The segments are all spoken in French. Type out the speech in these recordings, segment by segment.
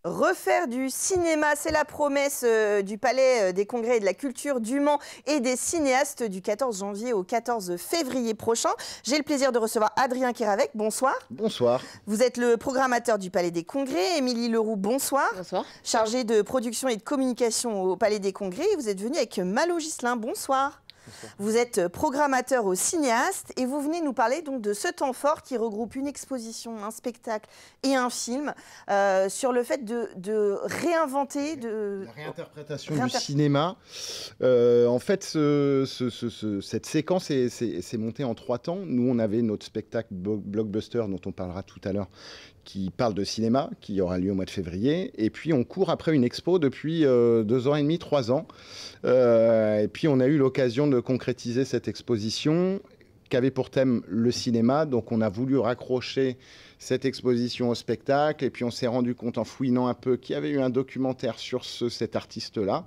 Refaire du cinéma, c'est la promesse du Palais des Congrès et de la Culture du Mans et des cinéastes du 14 janvier au 14 février prochain. J'ai le plaisir de recevoir Adrien Kéravec. Bonsoir. Bonsoir. Vous êtes le programmateur du Palais des Congrès. Émilie Leroux, bonsoir. Bonsoir. Chargée de production et de communication au Palais des Congrès. Vous êtes venu avec Malo Ghislain. Bonsoir. Bonsoir. Vous êtes programmateur au cinéaste et vous venez nous parler donc de ce temps fort qui regroupe une exposition, un spectacle et un film sur le fait de réinventer... La réinterprétation du cinéma. En fait, cette séquence s'est montée en 3 temps. Nous, on avait notre spectacle Blockbuster, dont on parlera tout à l'heure, qui parle de cinéma, qui aura lieu au mois de février. Et puis, on court après une expo depuis 2 ans et demi, 3 ans. Et puis, on a eu l'occasion de concrétiser cette exposition qui avait pour thème le cinéma. Donc, on a voulu raccrocher cette exposition au spectacle. Et puis, on s'est rendu compte, en fouinant un peu, qu'il y avait eu un documentaire sur cet artiste-là.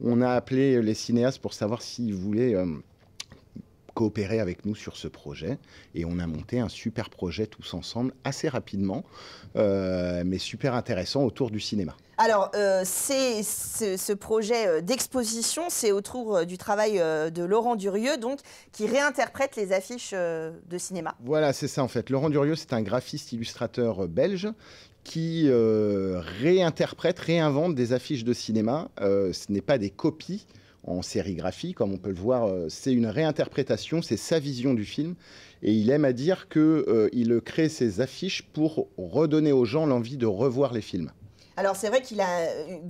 On a appelé les cinéastes pour savoir s'ils voulaient... coopérer avec nous sur ce projet et on a monté un super projet tous ensemble assez rapidement mais super intéressant autour du cinéma. Alors ce projet d'exposition, c'est autour du travail de Laurent Durieux donc qui réinterprète les affiches de cinéma. Voilà, c'est ça en fait. Laurent Durieux, c'est un graphiste illustrateur belge qui réinterprète, réinvente des affiches de cinéma. Ce n'est pas des copies en sérigraphie, comme on peut le voir, c'est une réinterprétation, c'est sa vision du film. Et il aime à dire qu'il crée ces affiches pour redonner aux gens l'envie de revoir les films. Alors c'est vrai qu'il a,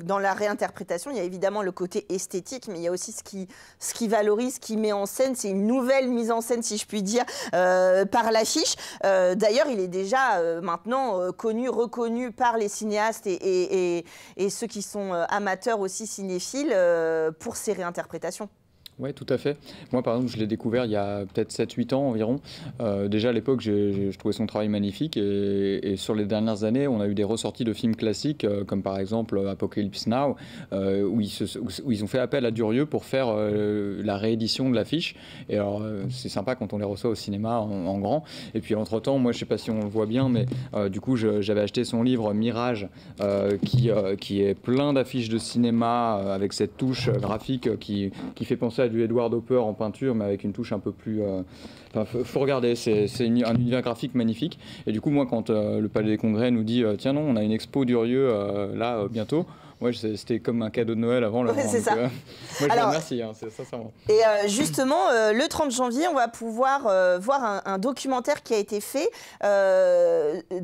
dans la réinterprétation, il y a évidemment le côté esthétique, mais il y a aussi ce qui valorise, ce qui met en scène, c'est une nouvelle mise en scène, si je puis dire, par l'affiche. D'ailleurs, il est déjà maintenant connu, reconnu par les cinéastes et ceux qui sont amateurs aussi cinéphiles pour ces réinterprétations. Oui, tout à fait. Moi, par exemple, je l'ai découvert il y a peut-être 7-8 ans environ. Déjà, à l'époque, je trouvais son travail magnifique. Et sur les dernières années, on a eu des ressorties de films classiques, comme par exemple Apocalypse Now, où ils ont fait appel à Durieux pour faire la réédition de l'affiche. Et alors, c'est sympa quand on les reçoit au cinéma en grand. Et puis, entre-temps, moi, je ne sais pas si on le voit bien, mais du coup, j'avais acheté son livre Mirage, qui est plein d'affiches de cinéma avec cette touche graphique qui fait penser à du Edward Hopper en peinture, mais avec une touche un peu plus... faut regarder, c'est un univers graphique magnifique. Et du coup, moi, quand le Palais des Congrès nous dit tiens non, on a une expo Durieux là bientôt, moi, c'était comme un cadeau de Noël avant. Ouais, c'est ça. Moi, je vous remercie, c'est sincèrement. Et justement, le 30 janvier, on va pouvoir voir un documentaire qui a été fait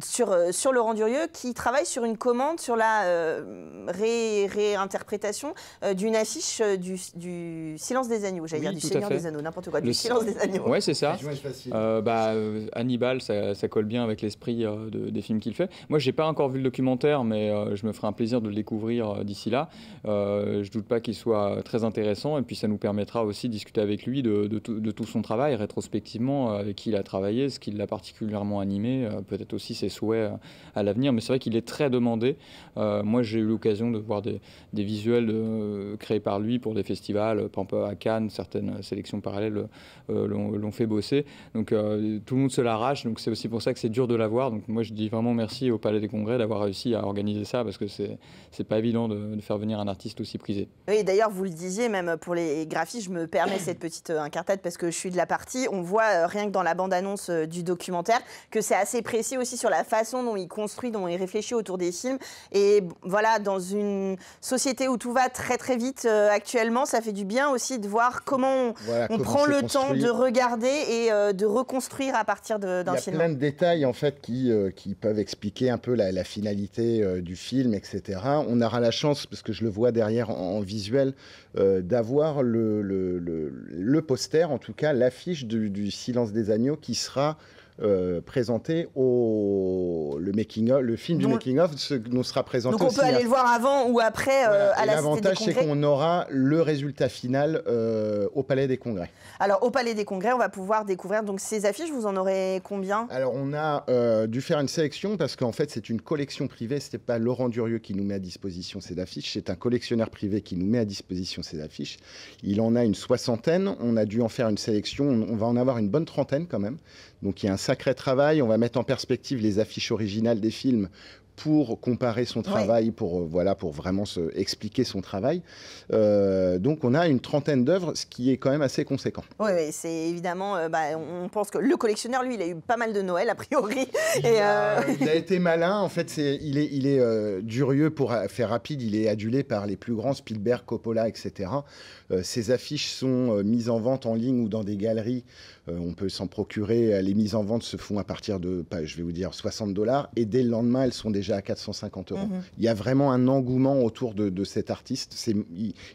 sur Laurent Durieux, qui travaille sur une commande sur la réinterprétation d'une affiche du Silence des Agneaux. J'allais dire du Seigneur des Anneaux, n'importe quoi, du Silence des Agneaux. Ouais, c'est ça. Hannibal, ça colle bien avec l'esprit des films qu'il fait. Moi, j'ai pas encore vu le documentaire, mais je me ferai un plaisir de le découvrir d'ici là. Je doute pas qu'il soit très intéressant et puis ça nous permettra aussi de discuter avec lui de tout son travail rétrospectivement, avec qui il a travaillé, ce qui l'a particulièrement animé, peut-être aussi ses souhaits à l'avenir, mais c'est vrai qu'il est très demandé. Moi j'ai eu l'occasion de voir des visuels créés par lui pour des festivals, par exemple à Cannes, certaines sélections parallèles l'ont fait bosser, donc tout le monde se l'arrache, donc c'est aussi pour ça que c'est dur de l'avoir. Donc moi je dis vraiment merci au Palais des Congrès d'avoir réussi à organiser ça, parce que c'est pas évident de faire venir un artiste aussi prisé. Oui, d'ailleurs, vous le disiez, même pour les graphistes, je me permets cette petite incartade parce que je suis de la partie. On voit rien que dans la bande-annonce du documentaire que c'est assez précis aussi sur la façon dont il construit, dont il réfléchit autour des films. Et voilà, dans une société où tout va très très vite actuellement, ça fait du bien aussi de voir comment on prend le temps de regarder et de reconstruire à partir d'un film. Il y a plein de détails en fait qui peuvent expliquer un peu la finalité du film, etc. On aura la chance, parce que je le vois derrière en visuel, d'avoir le poster, en tout cas l'affiche du Silence des Agneaux qui sera présenté le film du making-of nous sera présenté. Donc on peut aller le voir avant ou après à la Cité des Congrès. L'avantage, c'est qu'on aura le résultat final au Palais des Congrès. Alors au Palais des Congrès, on va pouvoir découvrir donc ces affiches. Vous en aurez combien? Alors on a dû faire une sélection parce qu'en fait c'est une collection privée. C'était pas Laurent Durieux qui nous met à disposition ces affiches, c'est un collectionneur privé qui nous met à disposition ces affiches. Il en a une 60aine. On a dû en faire une sélection. On va en avoir une bonne 30aine quand même. Donc il y a un sacré travail. On va mettre en perspective les affiches originales des films pour comparer son travail, pour vraiment expliquer son travail. Donc on a une trentaine d'œuvres, ce qui est quand même assez conséquent. Oui, c'est évidemment, on pense que le collectionneur, lui, il a eu pas mal de Noël, a priori. Il a été malin, en fait, il est durieux, pour faire rapide, il est adulé par les plus grands, Spielberg, Coppola, etc. Ces affiches sont mises en vente en ligne ou dans des galeries. On peut s'en procurer. Les mises en vente se font à partir de, je vais vous dire, $60. Et dès le lendemain, elles sont déjà à 450 €. Il y a vraiment un engouement autour de cet artiste.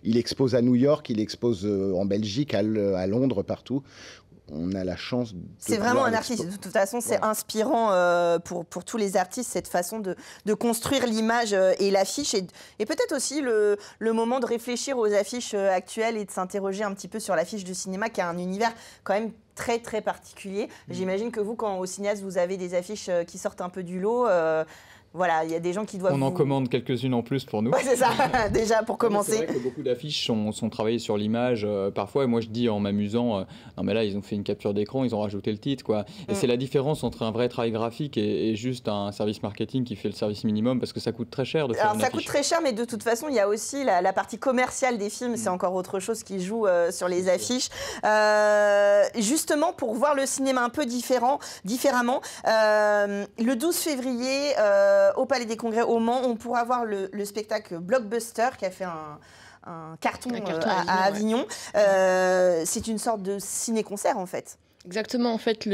Il expose à New York, il expose en Belgique, à Londres, partout. On a la chance de... C'est vraiment un artiste. De toute façon, c'est inspirant pour tous les artistes, cette façon de construire l'image et l'affiche. Et peut-être aussi le moment de réfléchir aux affiches actuelles et de s'interroger un petit peu sur l'affiche du cinéma, qui a un univers quand même très, très particulier. J'imagine que vous, quand au cinéaste, vous avez des affiches qui sortent un peu du lot... Voilà, il y a des gens qui doivent... On en commande quelques-unes en plus pour nous. Ouais, c'est ça, déjà pour commencer. C'est vrai que beaucoup d'affiches sont travaillées sur l'image parfois. Et moi, je dis en m'amusant, non mais là, ils ont fait une capture d'écran, ils ont rajouté le titre, quoi. Et c'est la différence entre un vrai travail graphique et juste un service marketing qui fait le service minimum, parce que ça coûte très cher de faire une affiche. Ça coûte très cher, mais de toute façon, il y a aussi la partie commerciale des films. C'est encore autre chose qui joue sur les affiches. Justement, pour voir le cinéma un peu différemment, le 12 février... au Palais des Congrès au Mans, on pourra voir le spectacle Blockbuster qui a fait un carton à Avignon. C'est une sorte de ciné-concert en fait. Exactement, en fait,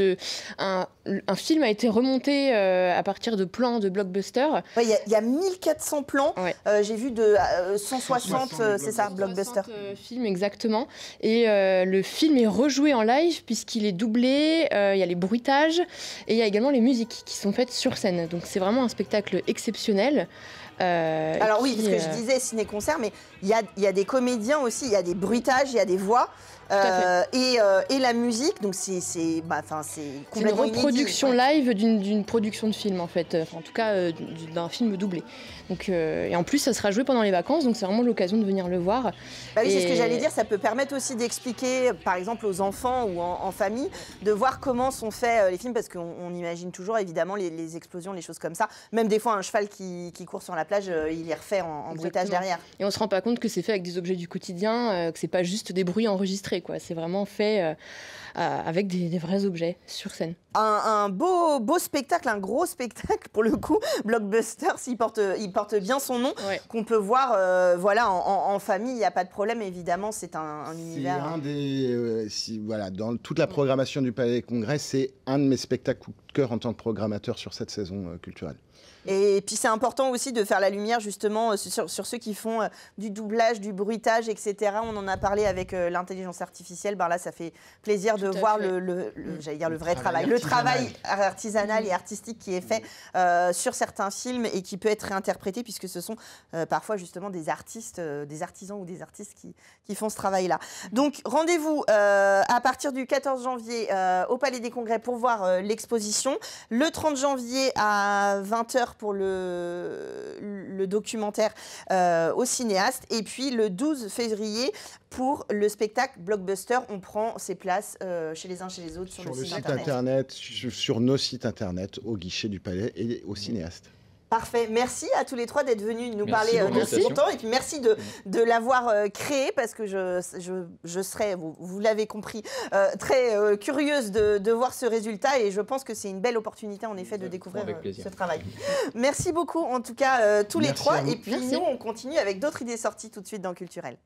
un film a été remonté à partir de plans de Blockbuster. Il y a 1400 plans, j'ai vu de 160, c'est ça, Blockbuster. 160 films, exactement. Et le film est rejoué en live puisqu'il est doublé, il y a les bruitages et il y a également les musiques qui sont faites sur scène. Donc c'est vraiment un spectacle exceptionnel. Alors oui, parce que je disais ciné-concert, mais il y a des comédiens aussi, il y a des bruitages, il y a des voix. Et la musique, donc c'est complètement une reproduction live d'une production de film en fait, en tout cas d'un film doublé. Donc, et en plus ça sera joué pendant les vacances, donc c'est vraiment l'occasion de venir le voir. Oui, c'est ce que j'allais dire, ça peut permettre aussi d'expliquer par exemple aux enfants ou en famille, de voir comment sont faits les films, parce qu'on imagine toujours évidemment les explosions, les choses comme ça. Même des fois un cheval qui court sur la plage, il est refait en bruitage derrière. Et on se rend pas compte que c'est fait avec des objets du quotidien, que c'est pas juste des bruits enregistrés. C'est vraiment fait avec des vrais objets sur scène. Un beau spectacle, un gros spectacle pour le coup. Blockbuster, il porte bien son nom, qu'on peut voir en famille, il n'y a pas de problème, évidemment, c'est un univers... C'est un des... dans toute la programmation du Palais des Congrès, c'est un de mes spectacles coup de cœur en tant que programmateur sur cette saison culturelle. Et puis c'est important aussi de faire la lumière justement sur ceux qui font du doublage, du bruitage, etc. On en a parlé avec l'intelligence artificielle. Là, ça fait plaisir de voir j'allais dire le vrai travail. Le travail artisanal et artistique qui est fait sur certains films et qui peut être réinterprété, puisque ce sont parfois justement des artistes, des artisans ou des artistes qui font ce travail-là. Donc rendez-vous à partir du 14 janvier au Palais des Congrès pour voir l'exposition. Le 30 janvier à 20h pour le documentaire au cinéaste. Et puis le 12 février pour le spectacle Blockbuster. On prend ses places chez les uns chez les autres sur le site internet. Sur nos sites internet, au guichet du Palais et au cinéaste. Parfait. Merci à tous les trois d'être venus nous parler de ce temps. Et puis merci de l'avoir créé, parce que je serais, vous l'avez compris, très curieuse de voir ce résultat. Et je pense que c'est une belle opportunité en effet de découvrir ce travail. Merci beaucoup en tout cas tous les trois. Et puis nous, on continue avec d'autres idées sorties tout de suite dans Culturel.